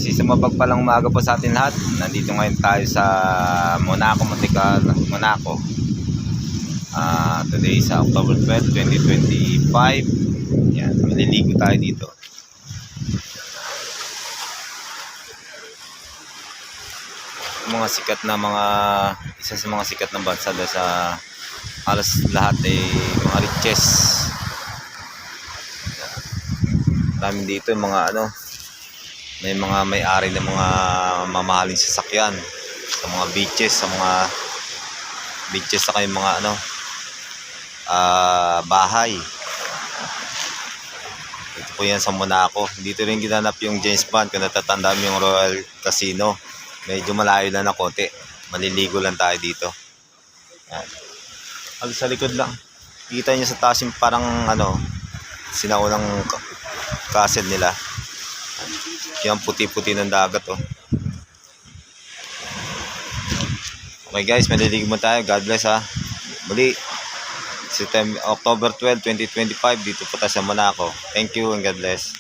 Mapagpalang umaga po sa atin lahat. Nandito ngayon tayo sa Monaco, Monaco. Today sa October 12, 2025. Yan, maliligo tayo dito. Mga sikat na isa sa mga sikat na bansa doon sa halos lahat ay mga riches. Dami dito yung mga may mga may-ari ng mga mamahaling sasakyan sa mga beaches, sa kayong mga bahay. Ito po yan sa Monaco. Dito rin ginanap yung James Bond, kung natatandaan mo yung Royal Casino. Medyo malayo lang na konti. Maliligo lang tayo dito. Yan. Sa likod lang. Kita nyo sa taas yung parang sinaunang castle nila. Yung puti-puti ng dagat Okay guys, maliligo mo tayo. God bless ha. Muli, October 12, 2025 dito po tayo sa Monaco. Thank you and God bless.